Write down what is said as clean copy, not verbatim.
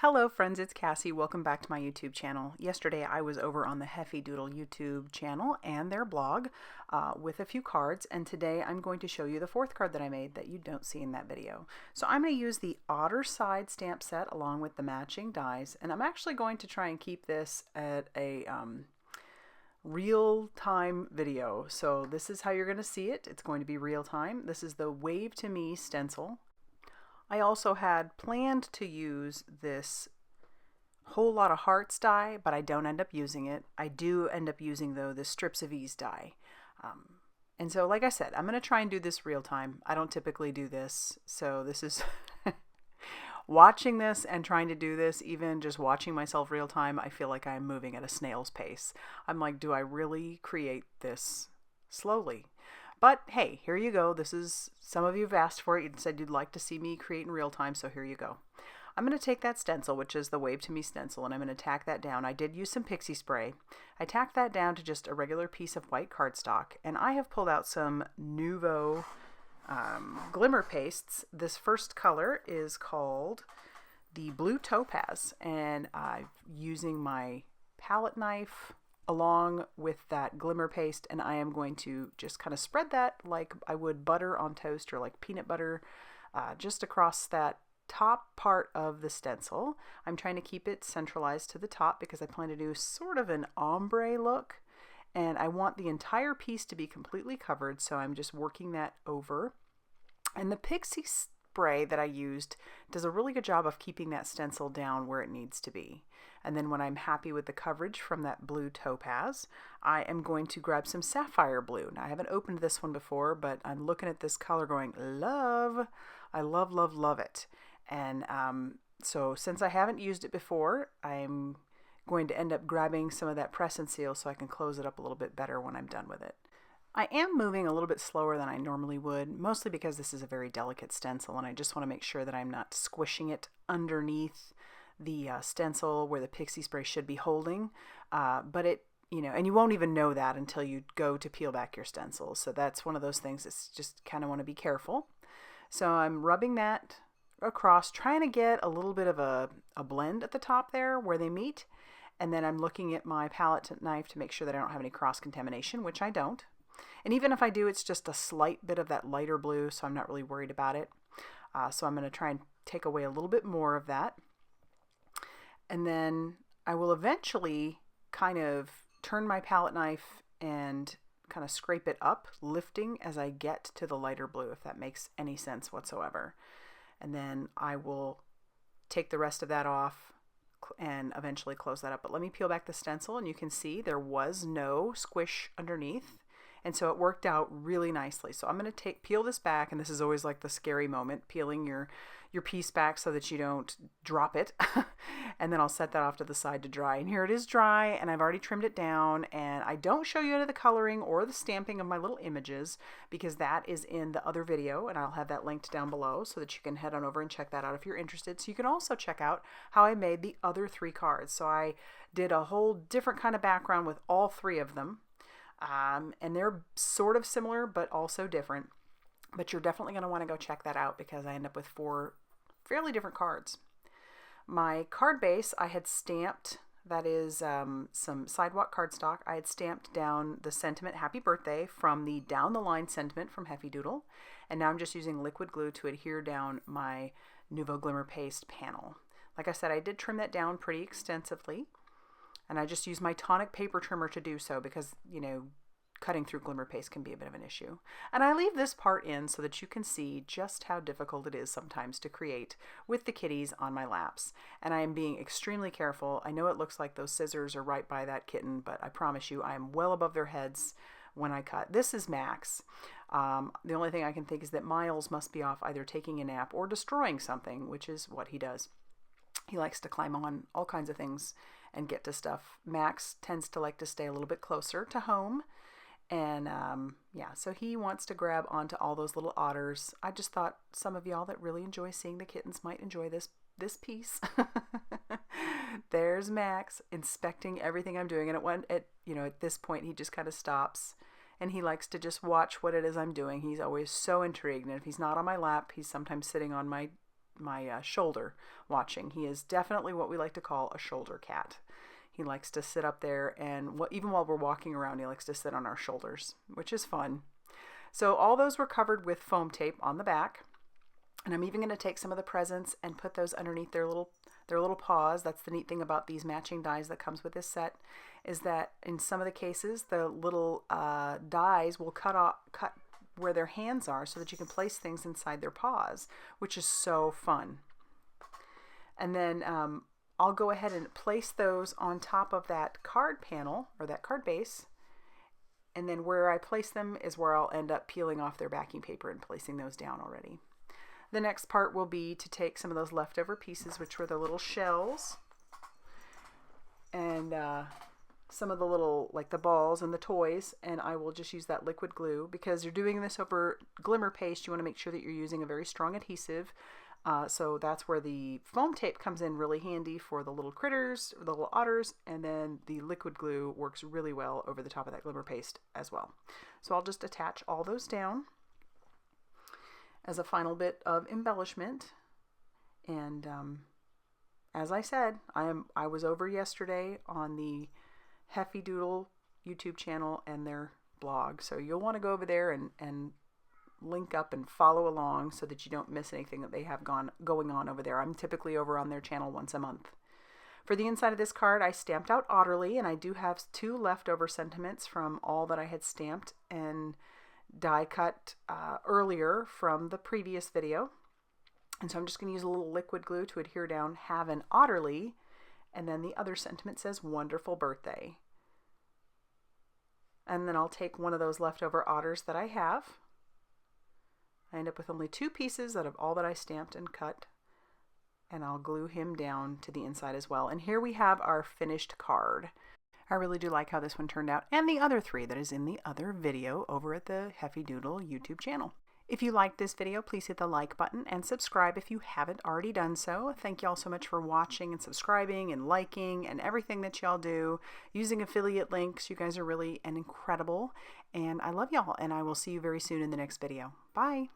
Hello friends, it's Cassie. Welcome back to my YouTube channel. Yesterday I was over on the Heffy Doodle YouTube channel and their blog with a few cards, and today I'm going to show you the fourth card that I made that you don't see in that video. So I'm going to use the Otter side stamp set along with the matching dies, and I'm actually going to try and keep this at a real-time video. So this is how you're going to see it. It's going to be real-time. This is the Wave to Me stencil. I also had planned to use this Whole Lot of Hearts die, but I don't end up using it. I do end up using, though, the Strips of Ease die. And so, like I said, I'm going to try and do this real time. I don't typically do this, so this is watching this and trying to do this, even just watching myself real time, I feel like I'm moving at a snail's pace. I'm like, do I really create this slowly? But hey, here you go. This is, some of you have asked for it. You said you'd like to see me create in real time, so here you go. I'm going to take that stencil, which is the Wave to Me stencil, and I'm going to tack that down. I did use some pixie spray. I tacked that down to just a regular piece of white cardstock, and I have pulled out some Nuvo Glimmer pastes. This first color is called the Blue Topaz, and I'm using my palette knife along with that glimmer paste, and I am going to just kind of spread that like I would butter on toast, or like peanut butter, just across that top part of the stencil. I'm trying to keep it centralized to the top because I plan to do sort of an ombre look, and I want the entire piece to be completely covered, so I'm just working that over. And the pixie spray that I used does a really good job of keeping that stencil down where it needs to be. And then when I'm happy with the coverage from that Blue Topaz, I am going to grab some Sapphire blue. Now, I haven't opened this one before, but I'm looking at this color going, love. I love, love, love it. And so since I haven't used it before, I'm going to end up grabbing some of that press and seal so I can close it up a little bit better when I'm done with it. I am moving a little bit slower than I normally would, mostly because this is a very delicate stencil, and I just want to make sure that I'm not squishing it underneath the stencil where the pixie spray should be holding, but it, and you won't even know that until you go to peel back your stencil. So that's one of those things that's just kind of want to be careful. So I'm rubbing that across, trying to get a little bit of a blend at the top there where they meet, and then I'm looking at my palette knife to make sure that I don't have any cross contamination, which I don't. And even if I do, it's just a slight bit of that lighter blue, so I'm not really worried about it. So I'm going to try and take away a little bit more of that. And then I will eventually kind of turn my palette knife and kind of scrape it up, lifting as I get to the lighter blue, if that makes any sense whatsoever. And then I will take the rest of that off and eventually close that up. But let me peel back the stencil, and you can see there was no squish underneath. And so it worked out really nicely. So I'm going to peel this back, and this is always like the scary moment, peeling your piece back so that you don't drop it. And then I'll set that off to the side to dry. And here it is dry, and I've already trimmed it down. And I don't show you any of the coloring or the stamping of my little images because that is in the other video, and I'll have that linked down below so that you can head on over and check that out if you're interested. So you can also check out how I made the other 3 cards. So I did a whole different kind of background with all 3 of them. And they're sort of similar, but also different. But you're definitely going to want to go check that out because I end up with 4 fairly different cards. My card base I had stamped, that is some sidewalk cardstock. I had stamped down the sentiment Happy Birthday from the Down the Line sentiment from Heffy Doodle. And now I'm just using liquid glue to adhere down my Nuvo Glimmer paste panel. Like I said, I did trim that down pretty extensively. And I just use my tonic paper trimmer to do so because, cutting through glimmer paste can be a bit of an issue. And I leave this part in so that you can see just how difficult it is sometimes to create with the kitties on my laps. And I am being extremely careful. I know it looks like those scissors are right by that kitten, but I promise you I am well above their heads when I cut. This is Max. The only thing I can think is that Miles must be off either taking a nap or destroying something, which is what he does. He likes to climb on all kinds of things and get to stuff. Max tends to like to stay a little bit closer to home. And yeah, so he wants to grab onto all those little otters. I just thought some of y'all that really enjoy seeing the kittens might enjoy this piece. There's Max inspecting everything I'm doing. And at this point, he just kind of stops and he likes to just watch what it is I'm doing. He's always so intrigued. And if he's not on my lap, he's sometimes sitting on my my shoulder watching. He is definitely what we like to call a shoulder cat. He likes to sit up there, and even while we're walking around, he likes to sit on our shoulders, which is fun. So all those were covered with foam tape on the back, and I'm even going to take some of the presents and put those underneath their little paws. That's the neat thing about these matching dies that comes with this set, is that in some of the cases, the little dies will cut where their hands are so that you can place things inside their paws, which is so fun. And then I'll go ahead and place those on top of that card panel or that card base, and then where I place them is where I'll end up peeling off their backing paper and placing those down already. The next part will be to take some of those leftover pieces, which were the little shells, and some of the little, like the balls and the toys, and I will just use that liquid glue. Because you're doing this over glimmer paste, you want to make sure that you're using a very strong adhesive. So that's where the foam tape comes in really handy for the little critters, the little otters, and then the liquid glue works really well over the top of that glimmer paste as well. So I'll just attach all those down as a final bit of embellishment. And as I said, I was over yesterday on the Heffy Doodle YouTube channel and their blog, so you'll want to go over there and link up and follow along so that you don't miss anything that they have going on over there. I'm typically over on their channel once a month. For the inside of this card, I stamped out Otterly, and I do have 2 leftover sentiments from all that I had stamped and die cut earlier from the previous video. And so I'm just going to use a little liquid glue to adhere down "Have an Otterly," and then the other sentiment says "Wonderful Birthday." And then I'll take one of those leftover otters that I have. I end up with only 2 pieces out of all that I stamped and cut, and I'll glue him down to the inside as well. And here we have our finished card. I really do like how this one turned out, and the other 3 that is in the other video over at the Heffy Doodle YouTube channel. If you liked this video, please hit the like button and subscribe if you haven't already done so. Thank you all so much for watching and subscribing and liking and everything that y'all do. Using affiliate links, you guys are really incredible. And I love y'all, and I will see you very soon in the next video. Bye!